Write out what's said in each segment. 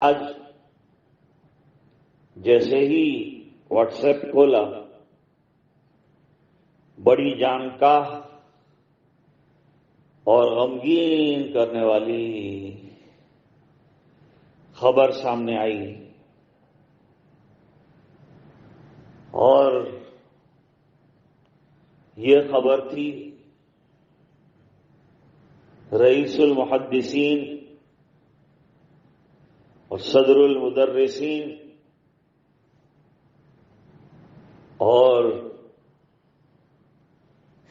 آج جیسے ہی what's app کھولا، بڑی جانکاہ اور غمگین کرنے والی خبر سامنے آئی، اور یہ خبر تھی رئیس المحدثین اور صدر المدرسین اور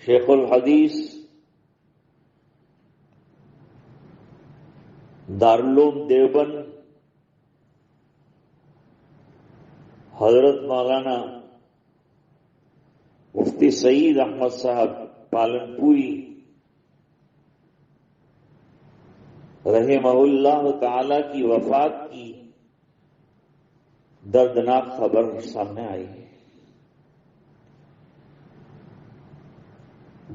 شیخ الحدیث دارالعلوم دیوبند حضرت مولانا مفتی سعید احمد صاحب پالنپوری رحمہ اللہ تعالی کی وفات کی دردناک خبر سامنے آئی ہے۔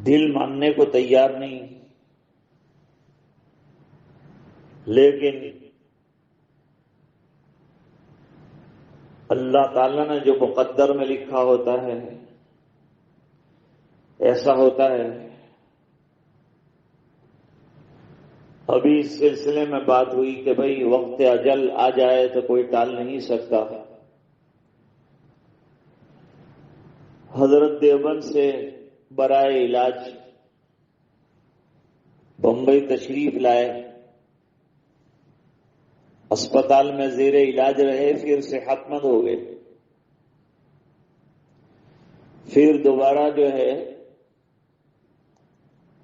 دل ماننے کو تیار نہیں، لیکن اللہ تعالیٰ نے جو مقدر میں لکھا ہوتا ہے ایسا ہوتا ہے۔ ابھی اس سلسلے میں بات ہوئی کہ بھئی وقت اجل آ جائے تو کوئی ٹال نہیں سکتا۔ حضرت دیوبند سے برائے علاج بمبئی تشریف لائے، اسپتال میں زیر علاج رہے، پھر صحت مند ہو گئے، پھر دوبارہ جو ہے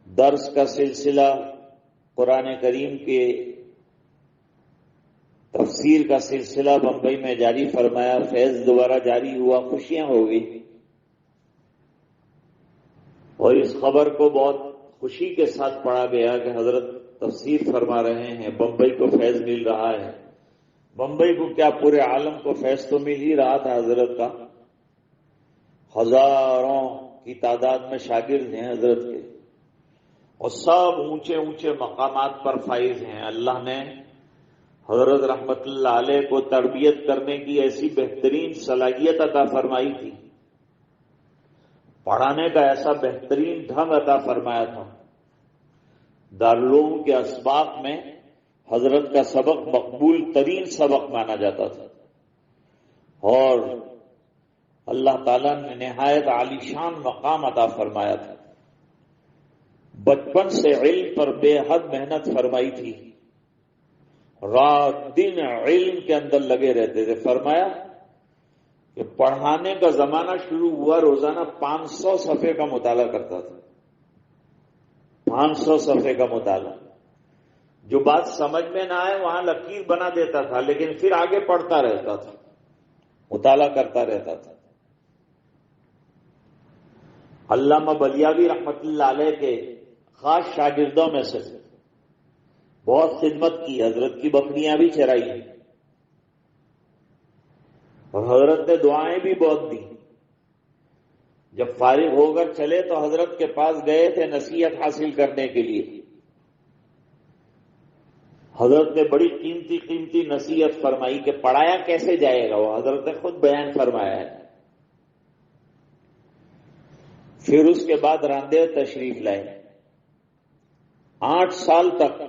درس کا سلسلہ، قرآن کریم کے تفسیر کا سلسلہ بمبئی میں جاری فرمایا، فیض دوبارہ جاری ہوا، خوشیاں ہو گئی، اور اس خبر کو بہت خوشی کے ساتھ پڑھا گیا کہ حضرت تفسیر فرما رہے ہیں، بمبئی کو فیض مل رہا ہے۔ بمبئی کو کیا، پورے عالم کو فیض تو مل ہی رہا تھا حضرت کا۔ ہزاروں کی تعداد میں شاگرد ہیں حضرت کے، اور سب اونچے اونچے مقامات پر فائز ہیں۔ اللہ نے حضرت رحمت اللہ علیہ کو تربیت کرنے کی ایسی بہترین صلاحیت عطا فرمائی تھی، پڑھانے کا ایسا بہترین ڈھنگ عطا فرمایا تھا۔ دارالعلوم کے اسباق میں حضرت کا سبق مقبول ترین سبق مانا جاتا تھا، اور اللہ تعالیٰ نے نہایت عالی شان مقام عطا فرمایا تھا۔ بچپن سے علم پر بے حد محنت فرمائی تھی، رات دن علم کے اندر لگے رہتے تھے۔ فرمایا کہ پڑھانے کا زمانہ شروع ہوا، روزانہ 500 صفحے کا مطالعہ کرتا تھا، 500 صفحے کا مطالعہ۔ جو بات سمجھ میں نہ آئے وہاں لکیر بنا دیتا تھا، لیکن پھر آگے پڑھتا رہتا تھا، مطالعہ کرتا رہتا تھا۔ علامہ بلیاوی رحمت اللہ علیہ کے خاص شاگردوں میں سے بہت خدمت کی، حضرت کی بکریاں بھی چرائی ہیں، اور حضرت نے دعائیں بھی بہت دی۔ جب فارغ ہو کر چلے تو حضرت کے پاس گئے تھے نصیحت حاصل کرنے کے لیے۔ حضرت نے بڑی قیمتی قیمتی نصیحت فرمائی کہ پڑھایا کیسے جائے گا، وہ حضرت نے خود بیان فرمایا ہے۔ پھر اس کے بعد راندیر تشریف لائے، 8 سال تک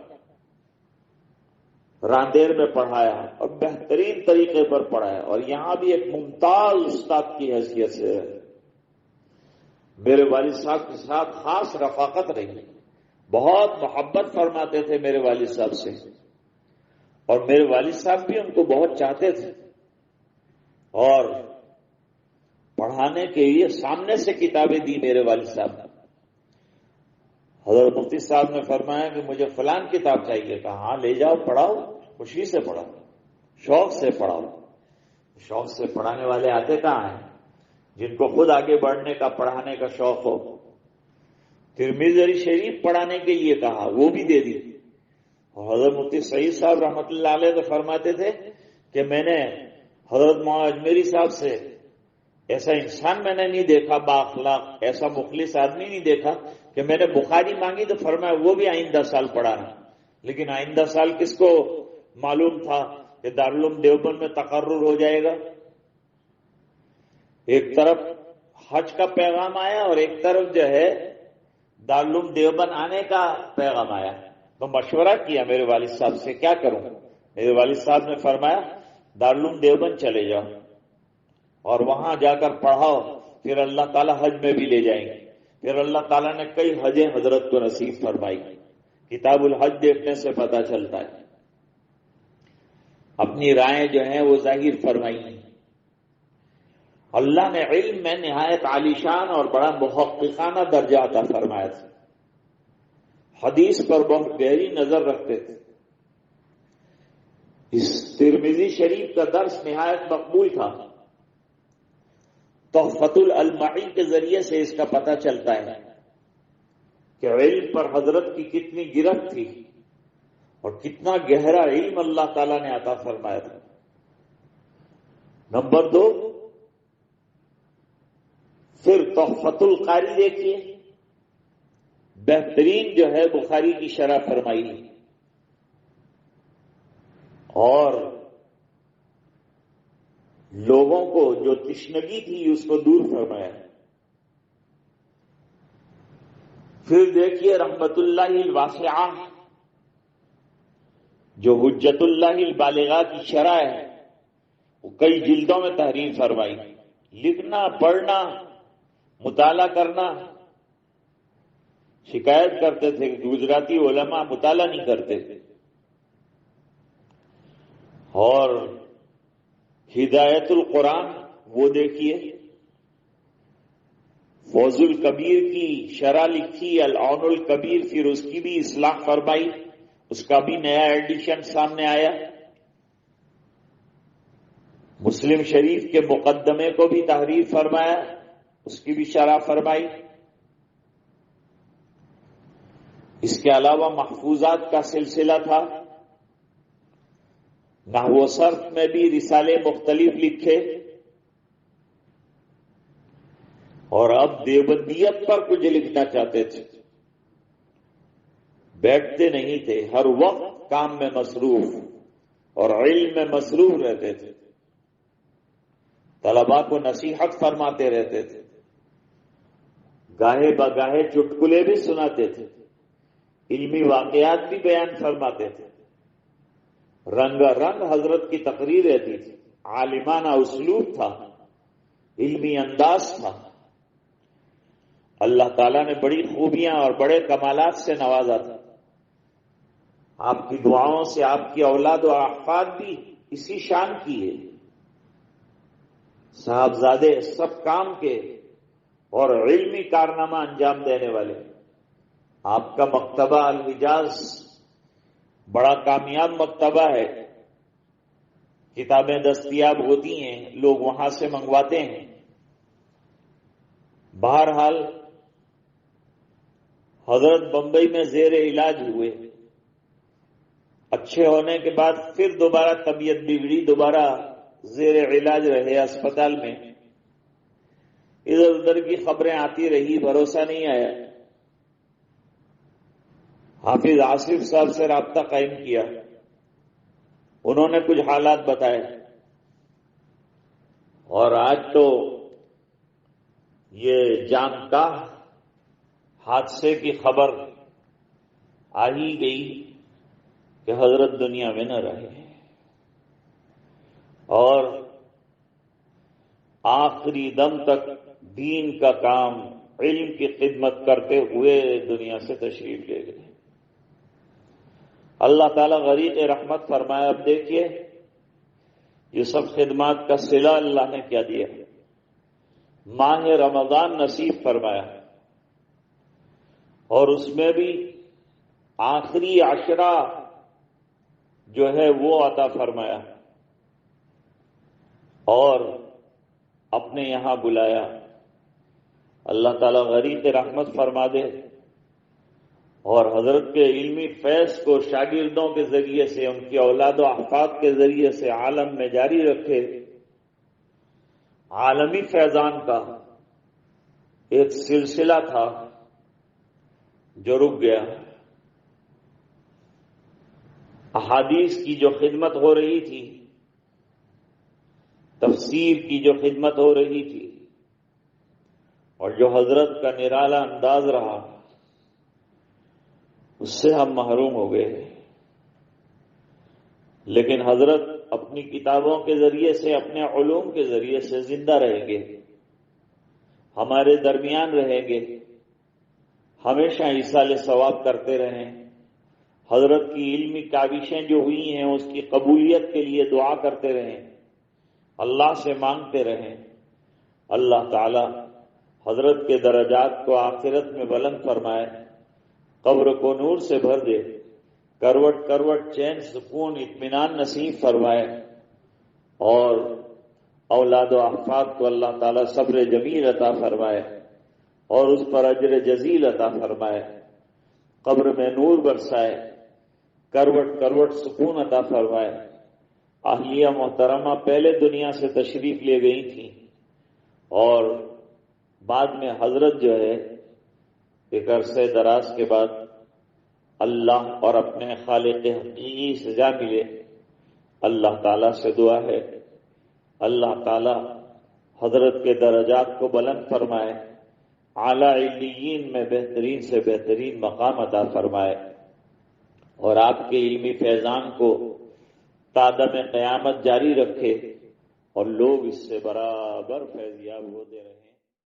راندیر میں پڑھایا اور بہترین طریقے پر پڑھایا، اور یہاں بھی ایک ممتاز استاد کی حیثیت سے میرے والد صاحب کے ساتھ خاص رفاقت رہی، بہت محبت فرماتے تھے میرے والد صاحب سے، اور میرے والد صاحب بھی ان کو بہت چاہتے تھے، اور پڑھانے کے لیے سامنے سے کتابیں دی میرے والد صاحب نے۔ حضرت مفتی صاحب نے فرمایا کہ مجھے فلان کتاب چاہیے، کہا ہاں لے جاؤ، پڑھاؤ، خوشی سے پڑھاؤ، شوق سے پڑھاؤ۔ شوق سے پڑھانے والے آتے کہاں ہیں؟ جن کو خود آگے بڑھنے کا، پڑھانے کا شوق ہو۔ ترمذی شریف پڑھانے کے لیے کہا، وہ بھی دے دی۔ اور حضرت مفتی سعید صاحب رحمۃ اللہ علیہ تو فرماتے تھے کہ میں نے حضرت مولانا اجمیری صاحب سے ایسا انسان میں نے نہیں دیکھا، بااخلاق، ایسا مخلص آدمی نہیں دیکھا کہ میں نے بخاری مانگی تو فرمایا وہ بھی آئندہ سال پڑھانا۔ لیکن آئندہ سال کس کو معلوم تھا کہ دارالعلوم دیوبند میں تقرر ہو جائے گا. ایک طرف حج کا پیغام آیا اور ایک طرف جو ہے دارالعلوم دیوبند آنے کا پیغام آیا. تو مشورہ کیا میرے والد صاحب سے کیا کروں. میرے والد صاحب نے فرمایا دارالعلوم دیوبند چلے جاؤ اور وہاں جا کر پڑھاؤ, پھر اللہ تعالیٰ حج میں بھی لے جائیں گے. پھر اللہ تعالیٰ نے کئی حجیں حضرت کو نصیب فرمائی. کتاب الحج دیکھنے سے پتہ چلتا ہے. اپنی رائے جو ہیں وہ ظاہر فرمائی ہیں. اللہ نے علم میں نہایت عالیشان اور بڑا محققانہ درجہ عطا فرمایا تھا. حدیث پر بہت گہری نظر رکھتے تھے. اس ترمذی شریف کا درس نہایت مقبول تھا. تحفۃ الالمعی کے ذریعے سے اس کا پتہ چلتا ہے کہ علم پر حضرت کی کتنی گرفت تھی اور کتنا گہرا علم اللہ تعالیٰ نے عطا فرمایا تھا. نمبر 2, پھر تحفۃ القاری دیکھیے, بہترین جو ہے بخاری کی شرح فرمائی اور لوگوں کو جو تشنگی تھی اس کو دور فرمایا. پھر دیکھیے رحمت اللہ الواسعہ جو حجت اللہ البالغہ کی شرح ہے وہ کئی جلدوں میں تحریر فرمائی. لکھنا, پڑھنا, مطالعہ کرنا. شکایت کرتے تھے کہ گجراتی علماء مطالعہ نہیں کرتے تھے. اور ہدایت القرآن وہ دیکھیے, فوز الکبیر کی شرح لکھی, العون الکبیر, پھر اس کی بھی اصلاح فرمائی, اس کا بھی نیا ایڈیشن سامنے آیا. مسلم شریف کے مقدمے کو بھی تحریر فرمایا, اس کی بھی شرح فرمائی. اس کے علاوہ محفوظات کا سلسلہ تھا. نحو و صرف میں بھی رسالے مختلف لکھے. اور اب دیوبندیت پر کچھ لکھنا چاہتے تھے, بیٹھتے نہیں تھے, ہر وقت کام میں مصروف اور علم میں مصروف رہتے تھے. طلباء کو نصیحت فرماتے رہتے تھے, گاہے بگاہے چٹکلے بھی سناتے تھے, علمی واقعات بھی بیان فرماتے تھے. رنگ رنگ حضرت کی تقریر رہتی تھی, عالمانہ اسلوب تھا, علمی انداز تھا. اللہ تعالیٰ نے بڑی خوبیاں اور بڑے کمالات سے نوازا تھا. آپ کی دعاؤں سے آپ کی اولاد و احفاد بھی اسی شان کی ہے. صاحبزادے سب کام کے اور علمی کارنامہ انجام دینے والے. آپ کا مکتبہ الحجاز بڑا کامیاب مکتبہ ہے. کتابیں دستیاب ہوتی ہیں, لوگ وہاں سے منگواتے ہیں. بہرحال حضرت بمبئی میں زیر علاج ہوئے. اچھے ہونے کے بعد پھر دوبارہ طبیعت بگڑی, دوبارہ زیر علاج رہے اسپتال میں. ادھر ادھر کی خبریں آتی رہی, بھروسہ نہیں آیا. حافظ آصف صاحب سے رابطہ قائم کیا, انہوں نے کچھ حالات بتائے, اور آج تو یہ جان کا حادثے کی خبر آ ہی گئی کہ حضرت دنیا میں نہ رہے, اور آخری دم تک دین کا کام, علم کی خدمت کرتے ہوئے دنیا سے تشریف لے گئے. اللہ تعالیٰ غریق رحمت فرمایا. اب دیکھیے یہ سب خدمات کا صلہ اللہ نے کیا دیا. ماہ رمضان نصیب فرمایا, اور اس میں بھی آخری عشرہ جو ہے وہ عطا فرمایا اور اپنے یہاں بلایا. اللہ تعالیٰ غریق رحمت فرما دے اور حضرت کے علمی فیض کو شاگردوں کے ذریعے سے, ان کی اولاد و احفاد کے ذریعے سے عالم میں جاری رکھے. عالمی فیضان کا ایک سلسلہ تھا جو رک گیا. احادیث کی جو خدمت ہو رہی تھی، تفسیر کی جو خدمت ہو رہی تھی، اور جو حضرت کا نرالا انداز رہا، اس سے ہم محروم ہو گئے۔ لیکن حضرت اپنی کتابوں کے ذریعے سے، اپنے علوم کے ذریعے سے زندہ رہیں گے، ہمارے درمیان رہیں گے، ہمیشہ ایصال ثواب کرتے رہیں۔ حضرت کی علمی کاوشیں جو ہوئی ہیں اس کی قبولیت کے لیے دعا کرتے رہیں، اللہ سے مانگتے رہیں۔ اللہ تعالی حضرت کے درجات کو آخرت میں بلند فرمائے، قبر کو نور سے بھر دے، کروٹ کروٹ چین سکون اطمینان نصیب فرمائے، اور اولاد و احفاد کو اللہ تعالیٰ صبر جمیل عطا فرمائے اور اس پر اجر جزیل عطا فرمائے، قبر میں نور برسائے، کروٹ کروٹ سکون عطا فرمائے۔ اہلیہ محترمہ پہلے دنیا سے تشریف لے گئی تھیں، اور بعد میں حضرت جو ہے ایک عرصے دراز کے بعد اللہ اور اپنے خالق حقیقی سے جا ملے۔ اللہ تعالیٰ سے دعا ہے اللہ تعالیٰ حضرت کے درجات کو بلند فرمائے، اعلیٰ علیین میں بہترین سے بہترین مقام عطا فرمائے، اور آپ کے علمی فیضان کو تادم قیامت جاری رکھے، اور لوگ اس سے برابر فیضیاب ہوتے رہیں۔